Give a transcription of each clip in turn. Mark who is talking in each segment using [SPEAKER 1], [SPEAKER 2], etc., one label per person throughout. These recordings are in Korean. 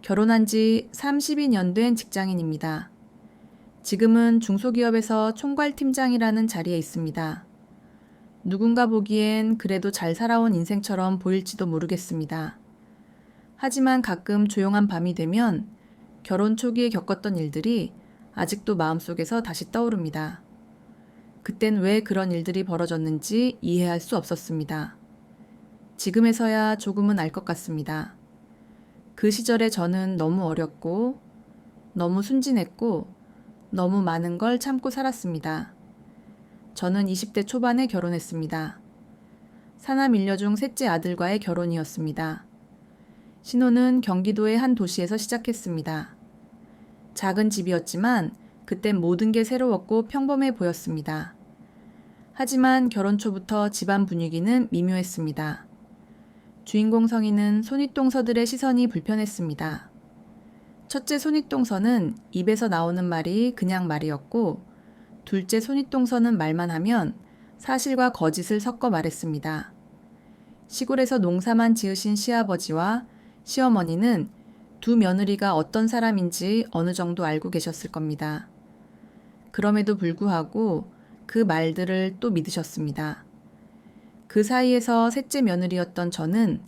[SPEAKER 1] 결혼한 지 32년 된 직장인입니다. 지금은 중소기업에서 총괄팀장이라는 자리에 있습니다. 누군가 보기엔 그래도 잘 살아온 인생처럼 보일지도 모르겠습니다. 하지만 가끔 조용한 밤이 되면 결혼 초기에 겪었던 일들이 아직도 마음속에서 다시 떠오릅니다. 그땐 왜 그런 일들이 벌어졌는지 이해할 수 없었습니다. 지금에서야 조금은 알 것 같습니다. 그 시절에 저는 너무 어렸고, 너무 순진했고, 너무 많은 걸 참고 살았습니다. 저는 20대 초반에 결혼했습니다. 사남 일녀 중 셋째 아들과의 결혼이었습니다. 신혼은 경기도의 한 도시에서 시작했습니다. 작은 집이었지만 그땐 모든 게 새로웠고 평범해 보였습니다. 하지만 결혼 초부터 집안 분위기는 미묘했습니다. 주인공 성희는 손윗동서들의 시선이 불편했습니다. 첫째 손윗동서는 입에서 나오는 말이 그냥 말이었고, 둘째 손윗동서는 말만 하면 사실과 거짓을 섞어 말했습니다. 시골에서 농사만 지으신 시아버지와 시어머니는 두 며느리가 어떤 사람인지 어느 정도 알고 계셨을 겁니다. 그럼에도 불구하고 그 말들을 또 믿으셨습니다. 그 사이에서 셋째 며느리였던 저는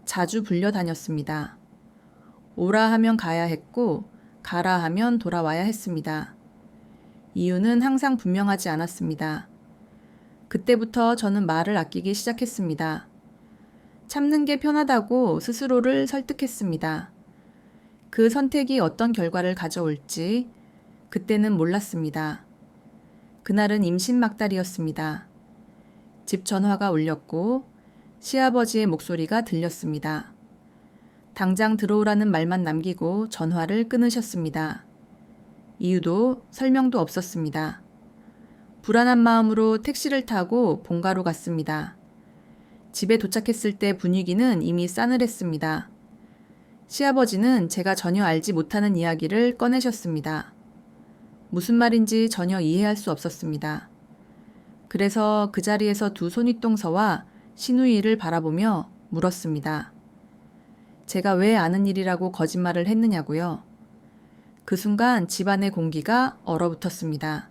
[SPEAKER 1] 자주 불려다녔습니다. 오라 하면 가야 했고, 가라 하면 돌아와야 했습니다. 이유는 항상 분명하지 않았습니다. 그때부터 저는 말을 아끼기 시작했습니다. 참는 게 편하다고 스스로를 설득했습니다. 그 선택이 어떤 결과를 가져올지 그때는 몰랐습니다. 그날은 임신 막달이었습니다. 집 전화가 울렸고 시아버지의 목소리가 들렸습니다. 당장 들어오라는 말만 남기고 전화를 끊으셨습니다. 이유도 설명도 없었습니다. 불안한 마음으로 택시를 타고 본가로 갔습니다. 집에 도착했을 때 분위기는 이미 싸늘했습니다. 시아버지는 제가 전혀 알지 못하는 이야기를 꺼내셨습니다. 무슨 말인지 전혀 이해할 수 없었습니다. 그래서 그 자리에서 두 손윗동서와 시누이를 바라보며 물었습니다. 제가 왜 아는 일이라고 거짓말을 했느냐고요. 그 순간 집안의 공기가 얼어붙었습니다.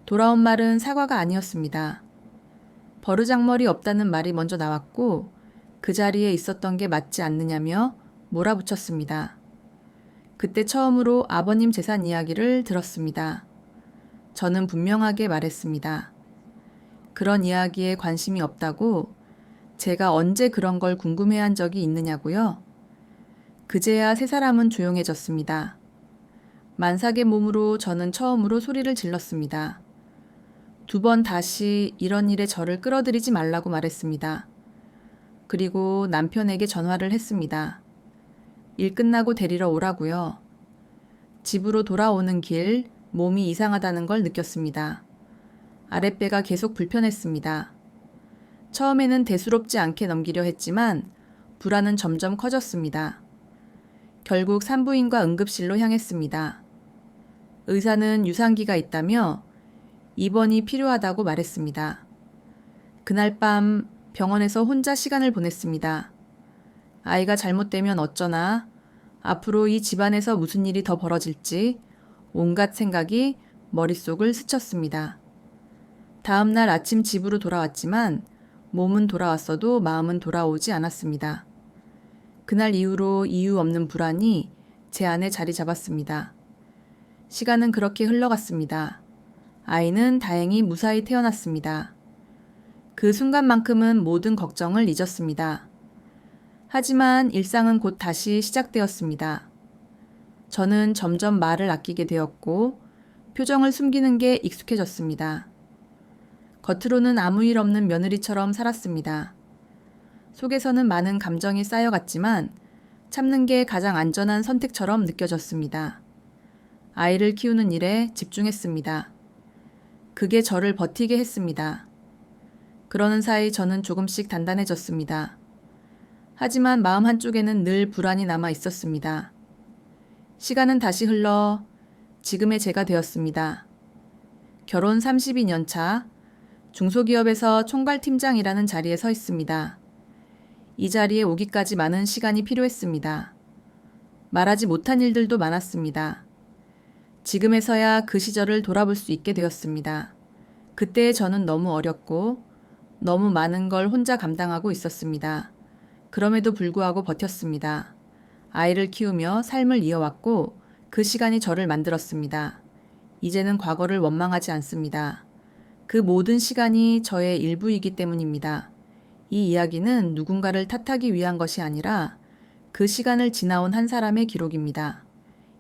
[SPEAKER 1] 돌아온 말은 사과가 아니었습니다. 버르장머리 없다는 말이 먼저 나왔고 그 자리에 있었던 게 맞지 않느냐며 몰아붙였습니다. 그때 처음으로 아버님 재산 이야기를 들었습니다. 저는 분명하게 말했습니다. 그런 이야기에 관심이 없다고, 제가 언제 그런 걸 궁금해한 적이 있느냐고요? 그제야 세 사람은 조용해졌습니다. 만삭의 몸으로 저는 처음으로 소리를 질렀습니다. 2번 다시 이런 일에 저를 끌어들이지 말라고 말했습니다. 그리고 남편에게 전화를 했습니다. 일 끝나고 데리러 오라고요. 집으로 돌아오는 길 몸이 이상하다는 걸 느꼈습니다. 아랫배가 계속 불편했습니다. 처음에는 대수롭지 않게 넘기려 했지만 불안은 점점 커졌습니다. 결국 산부인과 응급실로 향했습니다. 의사는 유산기가 있다며 입원이 필요하다고 말했습니다. 그날 밤 병원에서 혼자 시간을 보냈습니다. 아이가 잘못되면 어쩌나, 앞으로 이 집안에서 무슨 일이 더 벌어질지 온갖 생각이 머릿속을 스쳤습니다. 다음 날 아침 집으로 돌아왔지만 몸은 돌아왔어도 마음은 돌아오지 않았습니다. 그날 이후로 이유 없는 불안이 제 안에 자리 잡았습니다. 시간은 그렇게 흘러갔습니다. 아이는 다행히 무사히 태어났습니다. 그 순간만큼은 모든 걱정을 잊었습니다. 하지만 일상은 곧 다시 시작되었습니다. 저는 점점 말을 아끼게 되었고 표정을 숨기는 게 익숙해졌습니다. 겉으로는 아무 일 없는 며느리처럼 살았습니다. 속에서는 많은 감정이 쌓여갔지만 참는 게 가장 안전한 선택처럼 느껴졌습니다. 아이를 키우는 일에 집중했습니다. 그게 저를 버티게 했습니다. 그러는 사이 저는 조금씩 단단해졌습니다. 하지만 마음 한쪽에는 늘 불안이 남아 있었습니다. 시간은 다시 흘러 지금의 제가 되었습니다. 결혼 32년 차, 중소기업에서 총괄팀장이라는 자리에 서 있습니다. 이 자리에 오기까지 많은 시간이 필요했습니다. 말하지 못한 일들도 많았습니다. 지금에서야 그 시절을 돌아볼 수 있게 되었습니다. 그때의 저는 너무 어렸고 너무 많은 걸 혼자 감당하고 있었습니다. 그럼에도 불구하고 버텼습니다. 아이를 키우며 삶을 이어왔고 그 시간이 저를 만들었습니다. 이제는 과거를 원망하지 않습니다. 그 모든 시간이 저의 일부이기 때문입니다. 이 이야기는 누군가를 탓하기 위한 것이 아니라 그 시간을 지나온 한 사람의 기록입니다.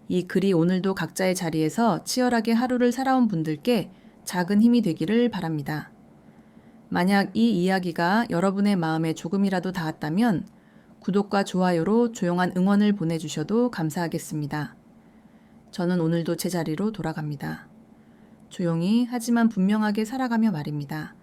[SPEAKER 1] 이 글이 오늘도 각자의 자리에서 치열하게 하루를 살아온 분들께 작은 힘이 되기를 바랍니다. 만약 이 이야기가 여러분의 마음에 조금이라도 닿았다면 구독과 좋아요로 조용한 응원을 보내주셔도 감사하겠습니다. 저는 오늘도 제자리로 돌아갑니다. 조용히 하지만 분명하게 살아가며 말입니다.